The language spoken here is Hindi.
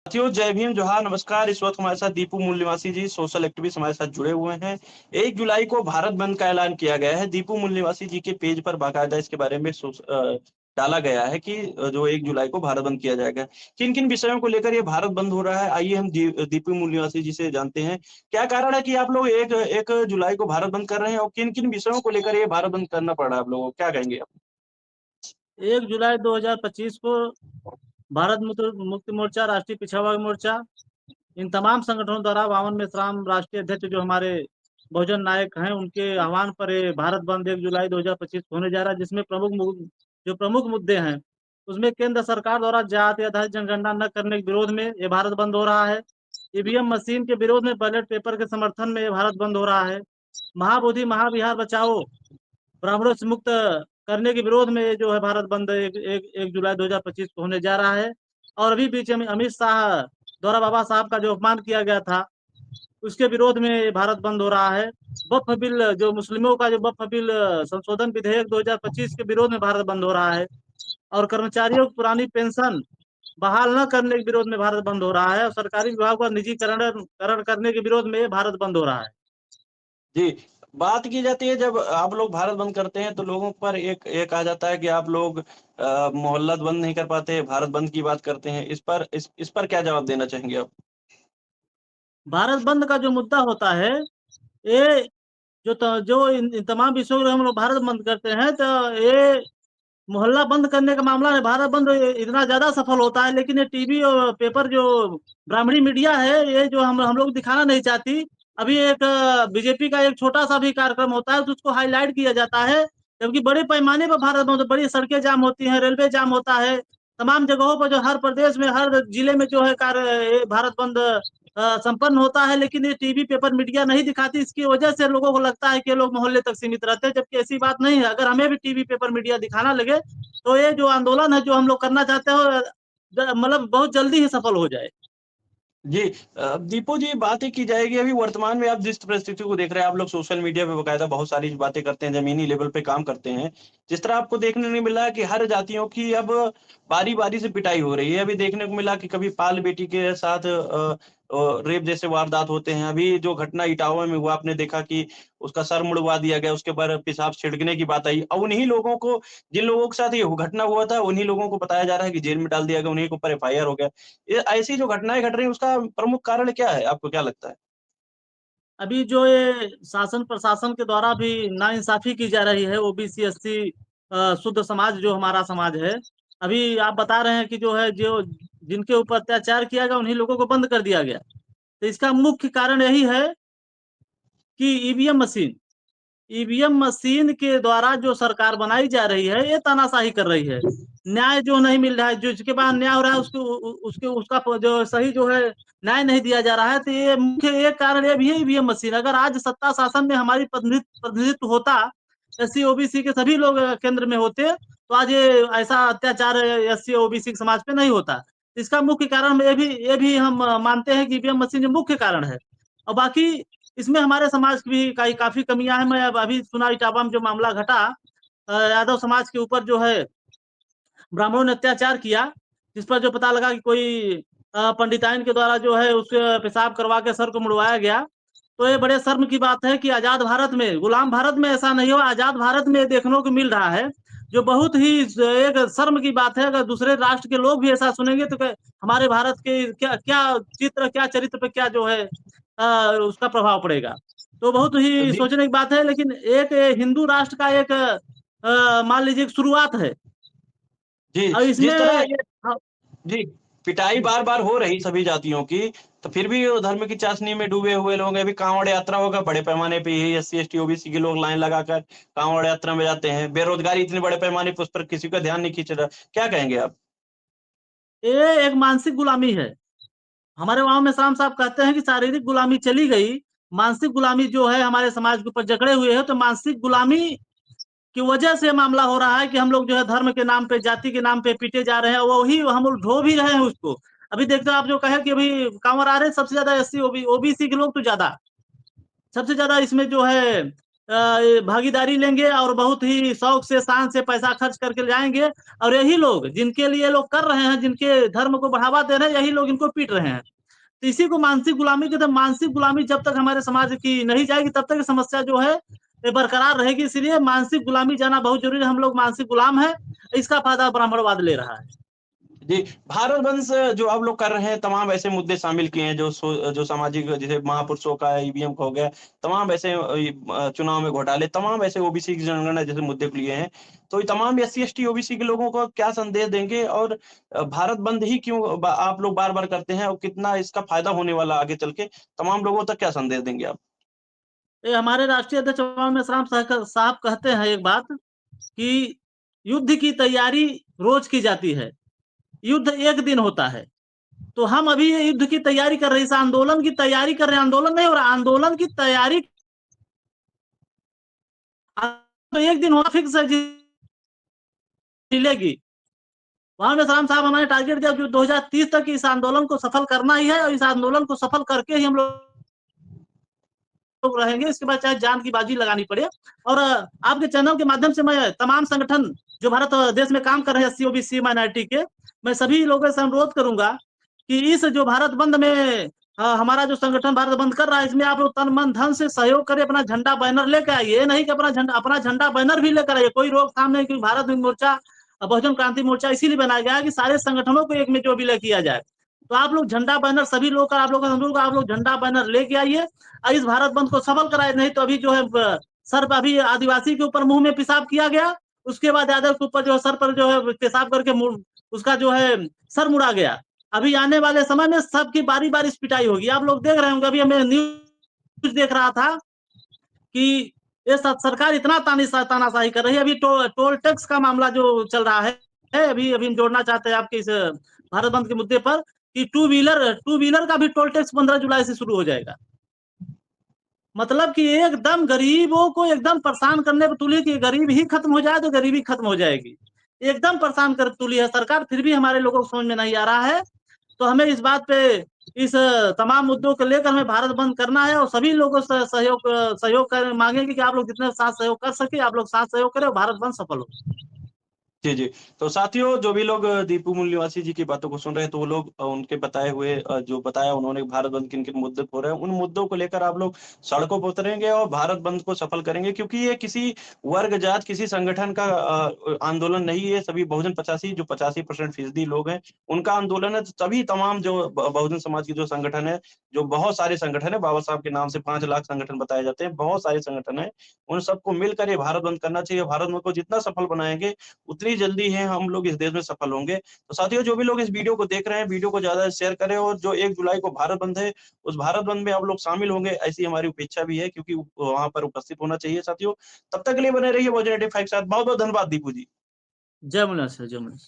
साथियों, जय भीम, जोहार, नमस्कार। इस वक्त हमारे साथ दीपू मूल निवासी जी, सोशल एक्टिविस्ट हमारे साथ जुड़े हुए हैं। 1 जुलाई को भारत बंद का ऐलान किया गया है। दीपू मूल निवासी जी के पेज पर बाकायदा इसके बारे में डाला गया है कि जो 1 जुलाई को भारत बंद किया जाएगा। किन किन विषयों को लेकर ये भारत बंद हो रहा है, आइए हम दीपू मूल निवासी जी से जानते हैं। क्या कारण है कि आप लोग एक एक जुलाई को भारत बंद कर रहे हैं और किन किन विषयों को लेकर ये भारत बंद करना पड़ रहा है आप लोगों को, क्या कहेंगे आप? 1 जुलाई 2025 को भारत मुक्ति मोर्चा, राष्ट्रीय पिछड़ा वर्ग मोर्चा, इन तमाम संगठनों द्वारा बावन में श्राम राष्ट्रीय अध्यक्ष जो हमारे बहुजन नायक हैं, उनके आह्वान पर ये भारत बंद 1 जुलाई 2025 होने जा रहा है, जिसमें प्रमुख मुद्दे हैं उसमें केंद्र सरकार द्वारा जाति आधारित जनगणना न करने के विरोध में ये भारत बंद हो रहा है। ईवीएम मशीन के विरोध में बैलेट पेपर के समर्थन में ये भारत बंद हो रहा है। महाबोधि महाविहार बचाओ, ब्राह्मणों से मुक्त करने के विरोध में जो है भारत बंद 1 जुलाई 2025 को होने जा रहा है। और अभी बीच में अमित शाह द्वारा बाबा साहब का जो अपमान किया गया था, उसके विरोध में भारत बंद हो रहा है। वक्फ बिल, जो मुस्लिमों का जो वक्फ बिल संशोधन विधेयक 2025 के विरोध में भारत बंद हो रहा है। और कर्मचारियों की पुरानी पेंशन बहाल न करने के विरोध में भारत बंद हो रहा है। और सरकारी विभाग का निजीकरण करने के विरोध में भारत बंद हो रहा है। जी, बात की जाती है जब आप लोग भारत बंद करते हैं तो लोगों पर एक ये कहा जाता है कि आप लोग मोहल्ला बंद नहीं कर पाते, भारत बंद की बात करते हैं। इस पर क्या जवाब देना चाहेंगे आप? भारत बंद का जो मुद्दा होता है, ये जो इन तमाम विषयों में हम लोग भारत बंद करते हैं, तो ये मोहल्ला बंद करने का मामला है। भारत बंद इतना ज्यादा सफल होता है, लेकिन ये टीवी और पेपर जो ब्राह्मणी मीडिया है, ये जो हम लोग दिखाना नहीं चाहती। अभी एक बीजेपी का एक छोटा सा भी कार्यक्रम होता है तो उसको हाईलाइट किया जाता है, जबकि बड़े पैमाने पर भारत बंद, बड़ी सड़कें जाम होती हैं, रेलवे जाम होता है, तमाम जगहों पर जो हर प्रदेश में हर जिले में जो है कार्य भारत बंद संपन्न होता है। लेकिन ये टीवी पेपर मीडिया नहीं दिखाती, इसकी वजह से लोगों को लगता है कि लोग मोहल्ले तक सीमित रहते हैं, जबकि ऐसी बात नहीं है। अगर हमें भी टीवी पेपर मीडिया दिखाना लगे तो ये जो आंदोलन है, जो हम लोग करना चाहते हो, मतलब बहुत जल्दी ही सफल हो जाए। जी, दीपू जी, बात ही की जाएगी अभी वर्तमान में आप जिस परिस्थिति को देख रहे हैं, आप लोग सोशल मीडिया पे बकायदा बहुत सारी बातें करते हैं, ज़मीनी लेवल पे काम करते हैं। जिस तरह आपको देखने नहीं मिला है कि हर जातियों की अब बारी-बारी से पिटाई हो रही है। अभी देखने को मिला कि कभी पाल बेटी के साथ रेप जैसे वारदात होते हैं। अभी जो घटना इटावा में हुआ, आपने देखा कि उसका सर मुड़वा दिया गया, उसके ऊपर पेशाब छिड़कने की बात आई। अब उन्हीं लोगों को, जिन लोगों के साथ ये घटना हुआ था, उन्हीं लोगों को बताया जा रहा है कि जेल में डाल दिया गया, उन्हीं के ऊपर एफआईआर हो गया। ये ऐसी जो घटनाएँ घट रही हैं, उसका प्रमुख कारण क्या है? आपको क्या लगता है? अभी जो ये शासन प्रशासन के द्वारा भी नाइंसाफी की जा रही है, ओबीसी एससी शुद्ध समाज जो हमारा समाज है, अभी आप बता रहे हैं कि जो है, जो जिनके ऊपर अत्याचार किया गया उन्हीं लोगों को बंद कर दिया गया। तो इसका मुख्य कारण यही है कि ईवीएम मशीन के द्वारा जो सरकार बनाई जा रही है, ये तानाशाही कर रही है। न्याय जो नहीं मिल रहा है, जो जिसके पास न्याय हो रहा है, उसका जो सही जो है न्याय नहीं दिया जा रहा है। तो ये मुख्य एक कारण ये भी है ईवीएम मशीन। अगर आज सत्ता शासन में हमारी प्रतिनिधित्व होता, एससी ओबीसी के सभी लोग केंद्र में होते, तो आज ये ऐसा अत्याचार एससी ओबीसी समाज पे नहीं होता। इसका मुख्य कारण ये भी हम मानते हैं कि ईवीएम मशीन जो मुख्य कारण है। और बाकी इसमें हमारे समाज की भी काफी कमियां हैं। मैं अब अभी सुना इटावा में जो मामला घटा, यादव समाज के ऊपर जो है ब्राह्मणों ने अत्याचार किया, जिस पर जो पता लगा कि कोई पंडिताइन के द्वारा जो है उसके पेशाब करवा के सर को मुड़वाया गया। तो ये बड़े शर्म की बात है कि आजाद भारत में, गुलाम भारत में ऐसा नहीं हो, आजाद भारत में देखने को मिल रहा है, जो बहुत ही एक शर्म की बात है। अगर दूसरे राष्ट्र के लोग भी ऐसा सुनेंगे तो हमारे भारत के क्या क्या चित्र, क्या चरित्र पे क्या जो है उसका प्रभाव पड़ेगा। तो बहुत ही जी, सोचने की बात है। लेकिन एक हिंदू राष्ट्र का एक मान लीजिए शुरुआत है। जी, और इसमें जिस तरह ये जी, पिटाई बार-बार हो रही सभी जातियों की, तो फिर भी वो धर्म की चाशनी में डूबे हुए लोग हैं। अभी कांवड़ यात्रा होगा, बड़े पैमाने पे यही एससी, एसटी, ओबीसी के लोग लाइन लगाकर कांवड़ यात्रा में जाते हैं। बेरोज़गारी इतने बड़े पैमाने पे, उस पर किसी का ध्यान नहीं खींच रहा। क्या कहेंगे आप? ये एक मानसिक गुलामी है। हमारे वहां में शाम साहब कहते हैं कि शारीरिक गुलामी चली गई, मानसिक गुलामी जो है हमारे समाज के ऊपर जकड़े हुए है। तो मानसिक गुलामी की वजह से मामला हो रहा है कि हम लोग जो है धर्म के नाम पे, जाति के नाम पे पीटे जा रहे हैं। वही हम लोग ढो भी रहे हैं उसको। अभी देखते हो आप जो कहे कि अभी कांवर आ रहे हैं, सबसे ज्यादा एससी ओबीसी के लोग तो ज्यादा, सबसे ज्यादा इसमें जो है भागीदारी लेंगे और बहुत ही शौक से शान से पैसा खर्च करके जाएंगे, और यही लोग जिनके लिए लोग कर रहे हैं, जिनके धर्म को बढ़ावा दे रहे हैं, यही लोग इनको पीट रहे हैं। तो इसी को मानसिक गुलामी कहते हैं। मानसिक गुलामी जब तक हमारे समाज की नहीं जाएगी तब तक समस्या जो है बरकरार रहेगी। इसलिए मानसिक गुलामी जाना बहुत जरूरी है। हम लोग मानसिक गुलाम है, इसका फायदा ब्राह्मणवाद ले रहा है। जी, भारत वंश जो आप लोग कर रहे हैं, तमाम ऐसे मुद्दे शामिल किए हैं जो सामाजिक, जैसे महापुरुषों का ईवीएम का हो गया, तमाम ऐसे चुनाव में घोटाले, तमाम ऐसे ओबीसी की जनगणना जैसे मुद्दे लिए हैं। तो ये तमाम एससी-एसटी, ओबीसी के लोगों को क्या संदेश देंगे, और भारत बंद ही क्यों आप लोग बार-बार करते हैं, और कितना इसका फायदा होने वाला आगे चल के, तमाम लोगों तक क्या संदेश देंगे आप? ये हमारे राष्ट्रीय अध्यक्ष चौहान मेश्राम साहब कहते हैं एक बात कि युद्ध की तैयारी रोज की जाती है, युद्ध एक दिन होता है। तो हम अभी ये युद्ध की तैयारी कर रहे हैं, इस आंदोलन की तैयारी कर रहे हैं। आंदोलन नहीं हो रहा, आंदोलन की तैयारी तो एक दिन होगा फिक्स है जिलेगी। वहां मेश्राम साहब हमारे टारगेट दिया जो 2030 तक इस आंदोलन को सफल करना ही है, और इस आंदोलन को सफल करके ही हम लोग रहेंगे। इसके बाद चाहे जान की बाजी लगानी पड़े। और आपके चैनल के माध्यम से मैं तमाम संगठन जो भारत देश में काम कर रहे हैं एससी ओबीसी माइनॉरिटी के, मैं सभी लोगों से अनुरोध करूंगा कि इस जो भारत बंद में हमारा जो संगठन भारत बंद कर रहा है, इसमें आप लोग तन मन धन से सहयोग करें, अपना झंडा बैनर लेकर आइए। नहीं कि अपना झंडा बैनर भी लेकर आइए, कोई रोकथाम नहीं। क्योंकि भारत मोर्चा, बहुजन क्रांति मोर्चा इसीलिए बनाया गया है कि सारे संगठनों को एक में जो विलय किया जाए। तो आप लोग झंडा बैनर सभी लोग का, आप लोग का आप लोग झंडा बैनर लेके आइए और इस भारत बंद को सफल कराए। नहीं तो अभी जो है सर पर अभी आदिवासी के ऊपर मुंह में पेशाब किया गया, उसके बाद यादव के ऊपर जो है सर पर जो है पेशाब करके उसका जो है सर मुड़ा गया। अभी आने वाले समय में सबकी बारी बारी पिटाई होगी। आप लोग देख रहे होंगे, अभी हमें न्यूज देख रहा था कि ये सरकार इतना तानाशाही कर रही है। अभी टोल टैक्स का मामला जो चल रहा है, अभी हम जोड़ना चाहते हैं आपके इस भारत बंद के मुद्दे पर कि टू व्हीलर का भी टोल टैक्स 15 जुलाई से शुरू हो जाएगा। मतलब कि एकदम गरीबों को एकदम परेशान करने पर तुली कि गरीब ही खत्म हो जाए तो गरीबी खत्म हो जाएगी। एकदम परेशान कर तुली है सरकार, फिर भी हमारे लोगों को समझ में नहीं आ रहा है। तो हमें इस बात पे, इस तमाम मुद्दों को लेकर हमें भारत बंद करना है, और सभी लोगों से सहयोग कर मांगेंगे कि आप लोग जितने साथ सहयोग कर सके आप लोग साथ सहयोग करें और भारत बंद सफल हो। जी, जी। तो साथियों, जो भी लोग दीपू मूल निवासी जी की बातों को सुन रहे हैं, तो वो लोग उनके बताए हुए जो बताया उन्होंने भारत बंद किन-किन मुद्दे हो रहे हैं, उन मुद्दों को लेकर आप लोग सड़कों पर उतरेंगे और भारत बंद को सफल करेंगे, क्योंकि ये किसी वर्ग, जात, किसी संगठन का आंदोलन नहीं है। सभी बहुजन 85 जो 85% फ़ीसदी लोग हैं, उनका आंदोलन है। सभी तमाम जो बहुजन समाज की जो संगठन है, जो बहुत सारे संगठन है, बाबा साहब के नाम से 5 लाख संगठन बताए जाते हैं, बहुत सारे संगठन हैं, उन सबको मिलकर ये भारत बंद करना चाहिए। भारत बंद को जितना सफल बनाएँगे, उतनी जल्दी है हम लोग इस देश में सफल होंगे। तो साथियों, जो भी लोग इस वीडियो को देख रहे हैं, वीडियो को ज़्यादा शेयर करें, और जो 1 जुलाई को भारत बंद है, उस भारत बंद में आप लोग शामिल होंगे, ऐसी हमारी अपेक्षा भी है, क्योंकि वहाँ पर उपस्थित होना चाहिए साथियों। तब तक के लिए बने रहिए बहुजन 85 के साथ। बहुत-बहुत धन्यवाद दीपू जी। जय मुलायम सर, जय मुलायम।